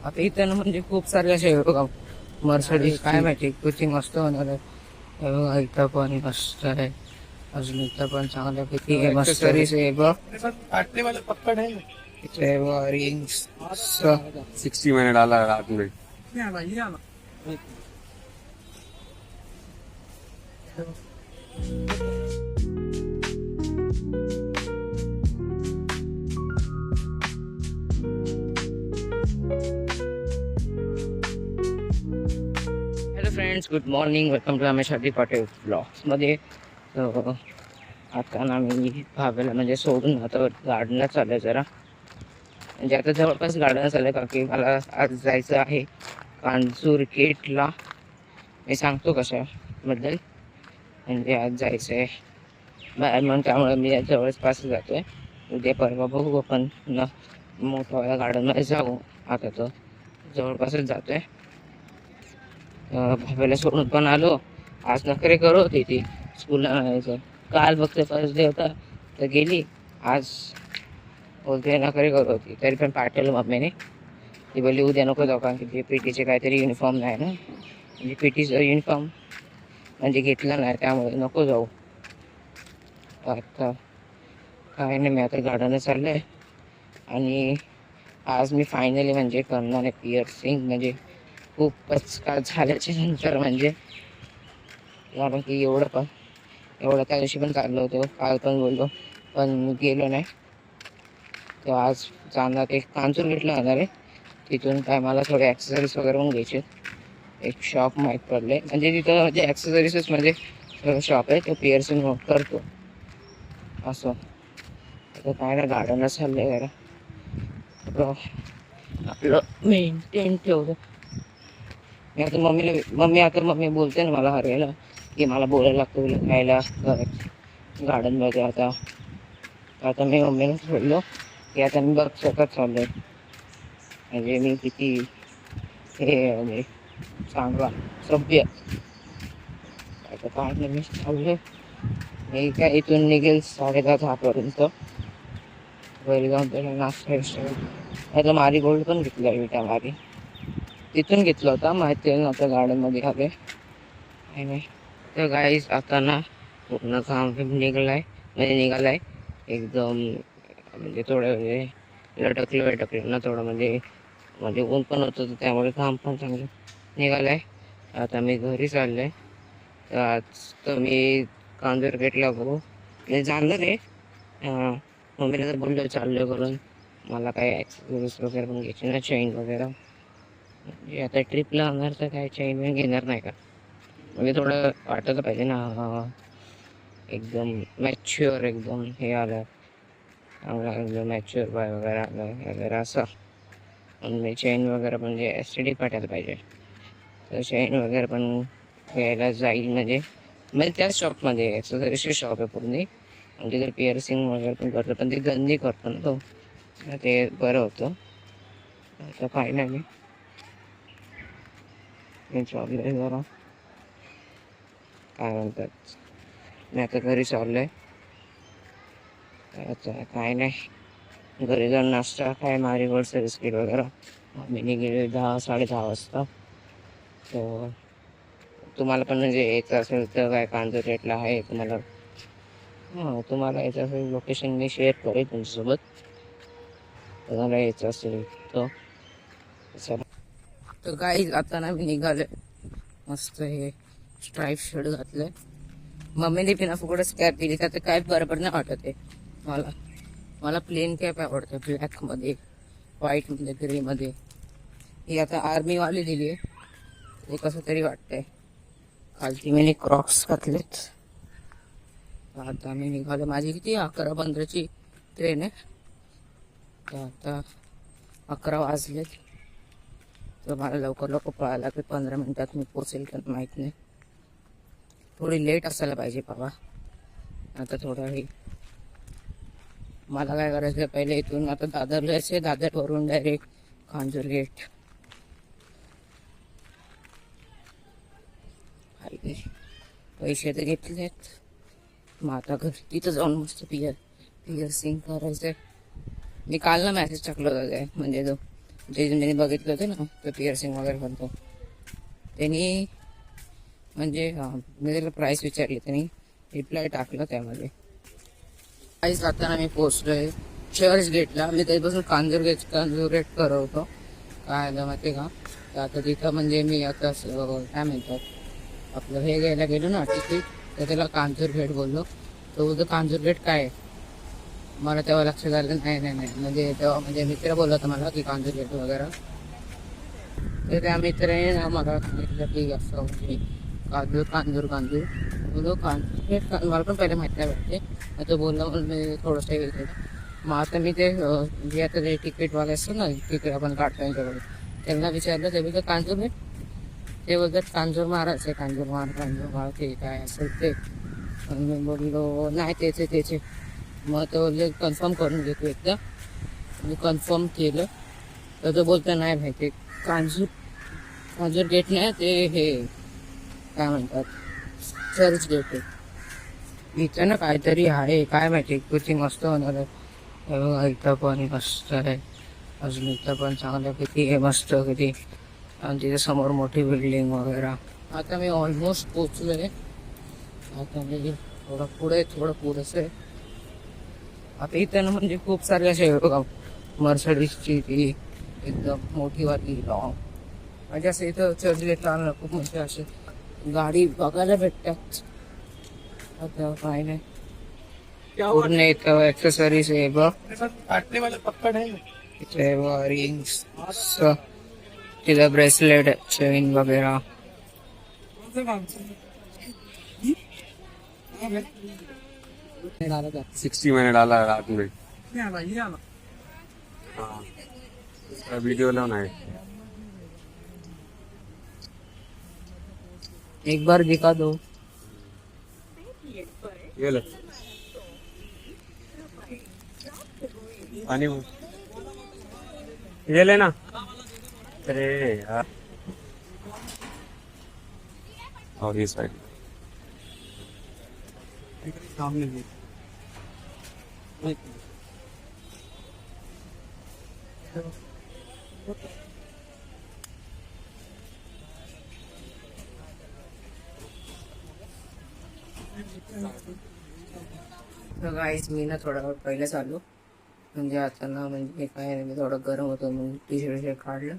आता इथं ना म्हणजे खूप सारे असे मर्सडीज काय माहिती किती मस्त होणार आहे. हे बघा इथं पण मस्त आहे. अजून इथं पण चांगल्यापैकी आहे मर्सडीज आहे बघ. इथे रिंग्स 60 मैंने डाला रात में. Hello friends, good morning. Welcome to Ramesh Hardik Patil blogs मध्ये. आता ना मी भावेला म्हणजे सोडून आता गार्डनला चाललंय जरा. म्हणजे आता जवळपास गार्डन चाललंय का की मला आज जायचं आहे कांजूर गेटला. मी सांगतो कशाबद्दल. म्हणजे आज जायचं आहे बाहेर म्हणून, त्यामुळे मी जवळपास जातोय. उद्या परवा बघू आपण ना मोठ्या गार्डनमध्ये जाऊ. आता तर जवळपासच जातोय. भावेला सोडून पण आलो. आज नखरे करत होती ती स्कूलला जायचं. काल फक्त फर्स्ट डे होता तर गेली. आज बोलते नखरे करत होती, तरी पण पाठवलं मम्मीने. ती बोलली उद्या नको जाऊ कारण की पीटीचे काहीतरी युनिफॉर्म नाही ना, म्हणजे पीटीचा युनिफॉर्म म्हणजे घेतला नाही, त्यामुळे नको जाऊ. आता काय नाही, मी आता गार्डनला चाललंय. आणि आज मी फायनली म्हणजे करणार आहे पिअर्सिंग. म्हणजे खूपच काळ झाल्याच्या नंतर, म्हणजे कारण की एवढं त्या दिवशी पण चाललो होतो, काल पण बोललो पण गेलो नाही. तर आज जाणार एक कांजूर गेटला जाणार आहे. तिथून काय मला थोडे ॲक्सेसरीज वगैरे पण घ्यायचे. एक शॉप माहीत पडले, म्हणजे तिथं म्हणजे ॲक्सेसरीजच म्हणजे शॉप आहे, तो पिअर्सिंग करतो असं. आता काय ना गार्डनला चाललंय जरा आपलं मेंटेन ठेवलं. मम्मी बोलते ना मला हरायला की मला बोलायला लागतं तुला खायला गार्डन मध्ये. आता मी मम्मीने बोललो की आता मी बघ स्वतःच चाललोय. म्हणजे मी किती हे म्हणजे चांगला सभ्य. आता काय नाही, मी चाललोय. मी काय इथून निघेल 10:30 घरी जाऊन त्याला नाश्ता. आता मारी गोल्ड पण घेतला विटा मारी, तिथून घेतला होता माहिती नव्हतं गार्डन मध्ये आले. नाही तर गाईस आता ना पूर्ण काम निघालाय एकदम. म्हणजे थोडं म्हणजे लटकलं ना थोडं, म्हणजे म्हणजे ऊन पण होतं त्यामुळे काम पण चांगलं निघालंय. आता मी घरी चाललोय. तर आज तर मी कांजूर गेटला बघू म्हणजे जाणार आहे. मम्मीला तर बोललो चाललोय करून. मला काय ॲक्सेसरीज वगैरे पण घ्यायची ना, चेन वगैरे. म्हणजे आता ट्रिपला जाणार तर काय चेन वेन घेणार नाही का, म्हणजे थोडं वाटलं पाहिजे ना. एकदम मॅच्युअर एकदम हे आलं चांगला, एकदम मॅच्युअर बाय वगैरे आलं वगैरे असं. म्हणजे चेन वगैरे म्हणजे एस्टेटिक वाटायला पाहिजे. तर चेन वगैरे पण घ्यायला जाईल. म्हणजे त्याच शॉपमध्ये ॲक्सेसरीजची शॉप आहे पूर्ण. म्हणजे जर पिअर्सिंग वगैरे पण करतो, पण ते गंदी करतो ना तो, ते बरं होतं. आता काय नाही, मी चाललोय जरा काय म्हणतात, मी आता घरी चाललोय. आता काय नाही, घरी जाऊन नाश्ता काय मारीगोल्डचं बिस्किट वगैरे. मी गेले 10-10:30 वाजता. तर तुम्हाला पण म्हणजे यायचं असेल तर काय कांजूर गेटला आहे तुम्हाला. तुम्हाला यायचं असेल लोकेशन मी शेअर करेल तुमच्यासोबत. तुम्हाला यायचं असेल तर काही आता ना मी निघाले. मस्त हे स्ट्राईप शर्ट घातलंय. मम्मीने बिना फुकटच कॅप दिली, तर काय बरोबर नाही वाटत आहे मला प्लेन कॅप आवडतं, ब्लॅक मध्ये, व्हाईट मध्ये, ग्रे मध्ये. ही आता आर्मी वाली दिली आहे, हे कसं तरी वाटतंय. खालती मी क्रॉक्स घातलेत. आता मी निघालो. माझी किती 11:15ची ट्रेन आहे. तर आता 11 वाजलेत. तर मला लवकर पळायला लागेल. 15 मिनिटात मी पोचेल का माहीत नाही. थोडी लेट असायला पाहिजे बाबा. आता थोडा हे मला काय करायचं, पहिले इथून आता दादरला यायचे, दादरवरून डायरेक्ट कांजूर गेट. पैसे तर घेतलेत. मग आता घर तिथं जाऊन मस्त पिअर्सिंग करायचंय. मी काल ना मेसेज टाकला होता काय, म्हणजे जो ते ज्यांनी बघितलं होते ना ते पिअर्सिंग वगैरे करतो त्यांनी म्हणजे मी त्याला प्राईस विचारली, त्यांनी रिप्लाय टाकलं त्यामध्ये. प्राईस जाताना मी पोहोचलोय चर्च गेटला. मी त्याच्यापासून कांजूर गेट करवतो काय आलं माहिती का. तर आता तिथं म्हणजे मी आता काय म्हणतात आपलं हे घ्यायला गेलो ना तिकीट, तर त्याला कांजूर गेट बोललो. तो बोलतो कांजूर गेट काय आहे. मला तेव्हा लक्षात आलं नाही म्हणजे तेव्हा म्हणजे मित्र बोलला होता मला की कांजूर गेट वगैरे. तर त्या मित्राने ना मला सांगितलं की असं म्हणजे कांजूर बोलो कांजूर मला पण पहिले माहिती नाही भेटते. मग तो बोलला म्हणून मी थोडंसं हे केलं. मग आता मी ते जे आता ते तिकीटवाले असतो ना तिकीट आपण काढतो त्यांच्याकडे, त्यांना विचारलं ते बोलतं कांजूर गेट. ते बोलतात कांजूर महाराज आहे, कांजूर महाराज ते काय असेल ते. मी बोललो नाही त्याचे. मग तो बोलले कन्फर्म करून घेतो एकदा. मी कन्फर्म केलं तर तो बोलतो नाही माहिती कांजूर गेट नाही ते हे काय म्हणतात चर्च गेट आहे. इथं ना काहीतरी आहे काय माहिती किती मस्त होणार आहे. हे बघा इथं पण मस्त आहे. अजून इथं पण चांगलं किती आहे मस्त किती. आणि तिथे समोर मोठी बिल्डिंग वगैरे. आता मी ऑलमोस्ट पोचलोय. आता मी थोडं पुढंच आहे. आता इथं ना म्हणजे खूप सारे असे बघा मर्सडीजची ती एकदम मोठी वाली लॉंग म्हणजे असं इथं चर्च गेटला आलं खूप म्हणजे असे गाडी बघायला भेटतात. आता काय नाही पूर्ण इथं ऍक्सेसरीज आहे बघ. इथे रिंग्स तिथं ब्रेसलेट चेन वगैरे. 60 मैंने डाला रात में. हाँ उसका वीडियो लाना है. एक बार दिखा दो. ये ले पानी वो. ये लेना. अरे यार. और ये साइड सामने भी. तर गाईस मी ना थोडा वेळ पहिलेच आलो. म्हणजे आता ना म्हणजे काय नाही मी थोडं गरम होतं म्हणून टी-शर्ट काढलं.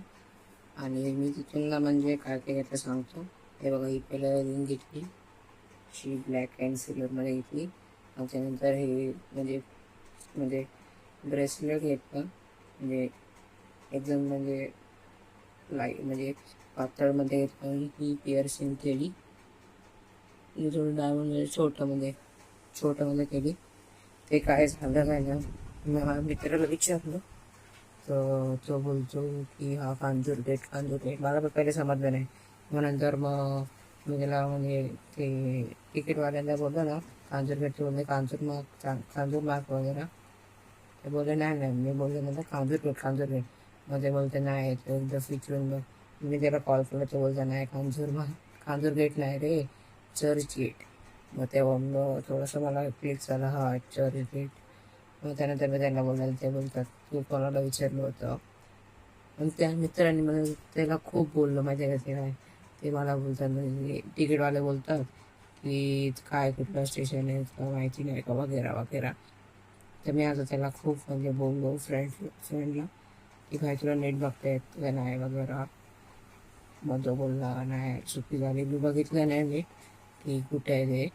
आणि मी तिथून ना म्हणजे काय काय घेतलं सांगतो. हे बघा ही पहिला रिंग घेतली शी ब्लॅक अँड सिल्वरमध्ये घेतली. आणि त्यानंतर हे म्हणजे ब्रेसलेट घेतलं म्हणजे एकदम म्हणजे म्हणजे पातळमध्ये घेतलं. ही पिअर्सिंग केली. थोडं डायमंड छोटं केली. ते काय झालं नाही ना मी माझ्या मित्राला विचारलं तर तो बोलतो की हा कांजूर गेट मला पण पहिले समजलं नाही. मग नंतर मग मी त्याला म्हणजे ते तिकीटवाल्यांना बोललो ना कांजूर गेटचे बोलले कांजूर मार्क वगैरे. ते बोलले नाही मी बोलले नंतर कांजूर गेट. मग ते बोलते नाही एकदा विचारून बघ. मी त्याला कॉल केला ते बोलतो नाही कांजूर गेट नाही रे चर्च गेट. मग तेव्हा मग थोडंसं मला क्लिक झालं हा चर्च गेट. मग त्यानंतर मी त्यांना बोलायला ते बोलतात तू कोणाला विचारलं होतं. आणि त्या मित्रांनी मला त्याला खूप बोललो माझ्या घरचे काय. ते मला बोलतात म्हणजे तिकीटवाले बोलतात की काय कुठलं स्टेशन आहे का माहिती नाही का वगैरे. तर मी आता त्याला खूप म्हणजे बोललो फ्रेंडला की काय तुला नेट बघता येत का नाही वगैरे. मग तो बोलला नाही चुकी झाली मी बघितलं नाही नीट की कुठे आहे ते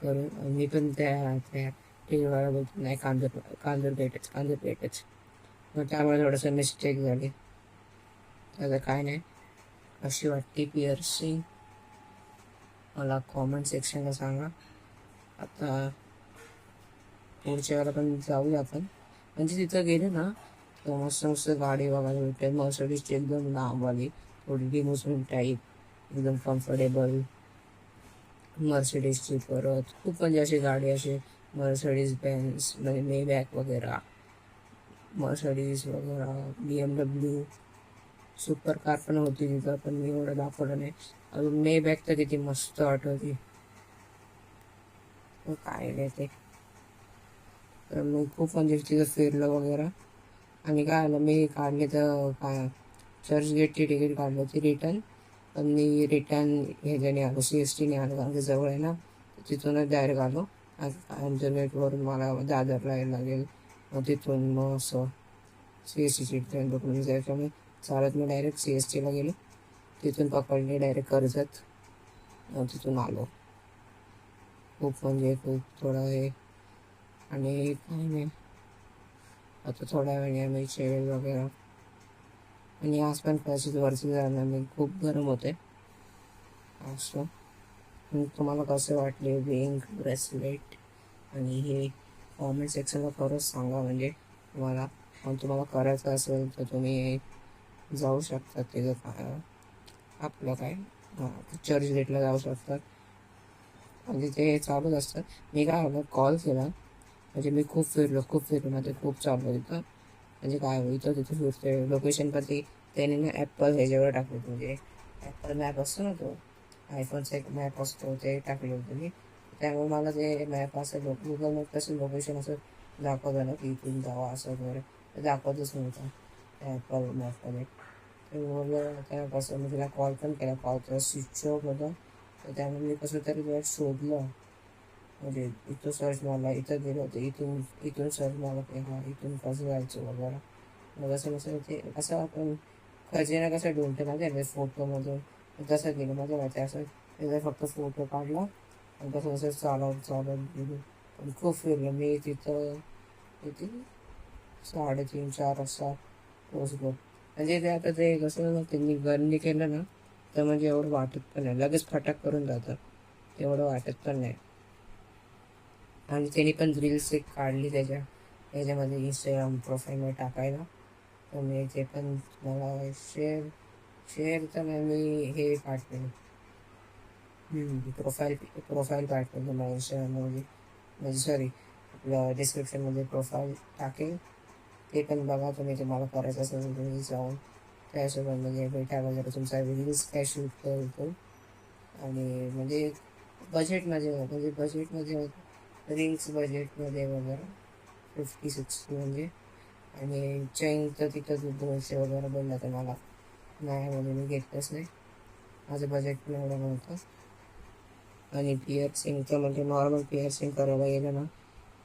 करून. मी पण त्या टीव्हीवाला बोलतो नाही कांजूर गेटच. मग त्यामुळे थोडंसं मिस्टेक झाली. आता काय नाही अशी वाटते पिअर्सिंग मला कॉमेंट सेक्शनला सांगा. आता पुढच्या वेळेला पण जाऊया आपण. म्हणजे तिथं गेले ना तर मस्त गाडी बघायला भेटेल. मर्सिडीजची एकदम लांबवाली थोडी डिमोशन टाईप एकदम कम्फर्टेबल मर्सिडीजची. परत खूप म्हणजे अशी गाडी अशी मर्सिडीज बेन्झ म्हणजे मेबॅक वगैरे मर्सिडीज वगैरे BMW सुपर कार पण होती तिथं पण मी एवढं दाखवलं नाही. अजून मेबॅक तर किती मस्त आठवती. काय नाही ते तर मी खूप म्हणजे तिथं फिरलं वगैरे. आणि काय आलं मी काढले तर काय चर्चगेटची तिकीट काढली होती रिटर्न. पण मी रिटर्न ह्याच्याने आलो, CSTने आलो, कारण की जवळ आहे ना, तिथूनच डायरेक्ट आलो. गेटवरून मला दादरला यायला लागेल, मग तिथून मग असं CSTची ट्रेन पकडून जायचं. मी चालत मी डायरेक्ट CSTला गेलो, तिथून पकडली डायरेक्ट कर्जत, मग तिथून आलो. खूप म्हणजे खूप थोडं हे. आणि काही नाही, आता थोड्या वेळाने मी जेवेल वगैरे. आणि आज पण कशी वरती जाणार मी, खूप गरम होते असं. तुम्हाला कसं वाटले रिंग ब्रेसलेट आणि हे कॉमेंट सेक्शनला खरंच सांगा. म्हणजे तुम्हाला करायचं असेल तर तुम्ही जाऊ शकता तिथं, आपलं काय चर्च गेटला जाऊ शकतात. म्हणजे ते चालूच असतं. मी काय होतं कॉल केला, म्हणजे मी खूप फिरलो मध्ये खूप चालू तिथं. म्हणजे काय इथं तिथे फिरते लोकेशन पण त्याने ना ॲपल ह्याच्यावर टाकले, म्हणजे ॲपल मॅप असतो ना, तो आयफोनचा एक मॅप असतो, ते टाकले होते मी. त्यामुळे मला ते मॅप असं गुगल मॅप तसं लोकेशन असं दाखवतं ना की इथून जावा असं वगैरे, ते दाखवतच नव्हतं त्या ॲपल मॅपमध्ये. ते बोललं त्यापासून मी तिला कॉल पण केला, कॉल तर स्विच ऑफ होता. तर त्यामुळे मी कसं तरी तुला शोधलं, म्हणजे इथं सर्च मारला, इथं गेलो होतं, इथून सर्च मारला की हां इथून कसं जायचं वगैरे. मग असं ते असं आपण खजिना कसं ढूंढतो ना ते फोटोमधून, तसं गेलं माझं माहिती. असं त्याचा फक्त फोटो काढला आणि कसं चालत गेलो. पण खूप फिरलं मी तिथं. किती 3:30-4 वाजता पोचलो. म्हणजे ते आता ते कसं ना त्यांनी गरमी केलं ना, तर म्हणजे एवढं वाटत पण नाही, लगेच फटाक करून जातं, एवढं वाटत पण नाही. आणि त्यांनी पण रील्स एक काढली त्याच्यामध्ये इंस्टाग्राम प्रोफाईलमध्ये टाकायला. तर मी ते पण मला शेअर तर नाही, मी हे पाठवेल, प्रोफाईल पाठवेल तुम्हाला इंस्टाग्राममध्ये, म्हणजे सॉरी आपलं डिस्क्रिप्शनमध्ये प्रोफाईल टाकेल. ते पण बघा तुम्ही, तुम्हाला करायचं असेल तर तुम्ही जाऊन त्या हिशोबाने म्हणजे भेटा वगैरे तुमचा रील्स काय शूट करतो. आणि म्हणजे बजेटमध्ये रील्स बजेटमध्ये वगैरे 50-60 म्हणजे. आणि चैन तर तिथं 200 वगैरे बोलला तर मला नाही, म्हणजे मी घेतलंच नाही, माझं बजेट पण एवढं नव्हतं. आणि पिअर्सिंगचं म्हणजे नॉर्मल पिअर्सिंग करायला गेलं ना,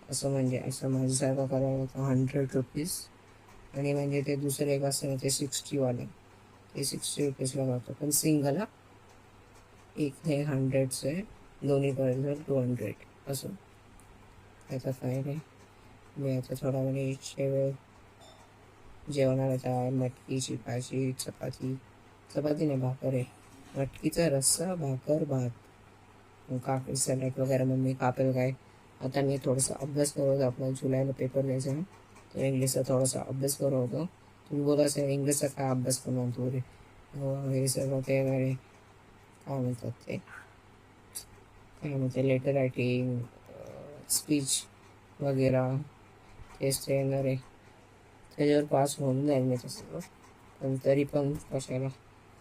असं माझ्यासारखं करायला होतं ₹100. आणि म्हणजे ते दुसरं एक असतं ना ते 60वालं, ते ₹60 जातं, पण सिंगल एक हे 100चं आहे, दोन्ही करायचं 200 असं. त्याचा काय नाही. मी आता थोडा वेळ जेवणाला काय मटकीची भाजी, चपाती नाही भाकर आहे, मटकीचा रस्सा, भाकर, भात, काकडी सॅलड वगैरे. मग मी कापेल काय, आता मी थोडासा अभ्यास करत होतो, आपला जुलैला पेपर द्यायचा ना, तर इंग्लिशचा थोडासा अभ्यास करत होतो. तुम्ही बोला असेल इंग्लिशचा काय अभ्यास करणार तू रे, हे सगळं ते काय म्हणते लेटर रायटिंग, स्पीच वगैरे, तेच ते येणार आहे. त्याच्यावर पास होऊन जाईल मी तसं, पण तरी पण कशाला,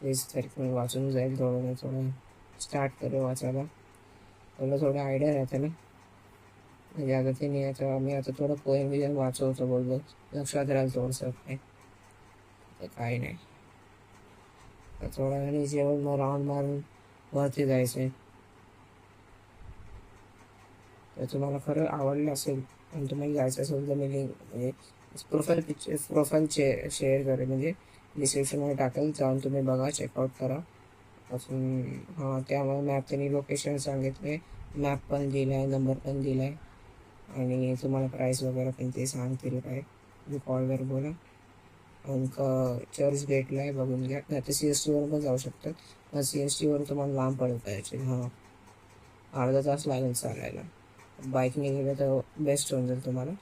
तेच तरी पण वाचून जाईल थोडं स्टार्ट करू वाचायला. मला थोडं आयडिया राहते ना, म्हणजे आता ते नाही. आता मी आता थोडं पोएम बिजन वाचवतो, बोलतो लक्षात राहील थोडंसं काय, तर काही नाही. तर थोड्या वेळाने जेवण मग राऊंड मारून वरती जायचं आहे. तर तुम्हाला खरं आवडलं असेल आणि तुम्हाला जायचं असेल तर मी लिंक म्हणजे प्रोफाईल शेअर करेल, म्हणजे डिस्क्रिप्शनमध्ये टाकेल, जाऊन तुम्ही बघा, चेकआउट करा. अजून हां, त्यामुळे मॅप त्यांनी लोकेशन सांगितले, मॅप पण दिला आहे, नंबर पण दिला आहे, आणि तुम्हाला प्राईस वगैरे पण ते सांगतील काय, तुम्ही कॉलवर बोला. अंक चर्च गेटला आहे, बघून घ्या. नाही तर CSTवर पण जाऊ शकतात, पण CSTवर तुम्हाला लांब पडत पाहिजे. हां, अर्धा तास लागेल चालायला. बाईकने गेलं तर बेस्ट होऊन जाईल तुम्हाला.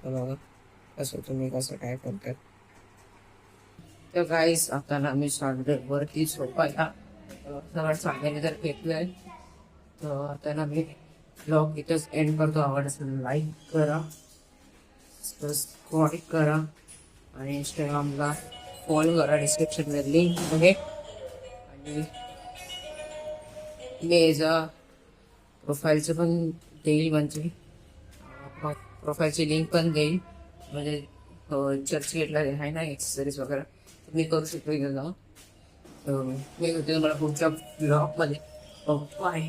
तर बघा तुम्ही कसं काय करतात. तर काहीच आता ना मी वरती झोपायला सगळं सांगायला तर घेतलंय. तर आता ना मी ब्लॉग इथंच एंड करतो. आवडत लाईक करा, सबस्क्राईब करा, आणि इंस्टाग्रामला फॉलो करा, डिस्क्रिप्शनमध्ये लिंक आहे. आणि मी याचा प्रोफाईलचं पण देईल, म्हणजे प्रोफाईलची लिंक पण देईल, म्हणजे चर्च गेटला आहे ना एक्सेसरीज वगैरे, मी करू शकतो गेलो. मी होते मला पुढच्या ब्लॉग मध्ये बाय.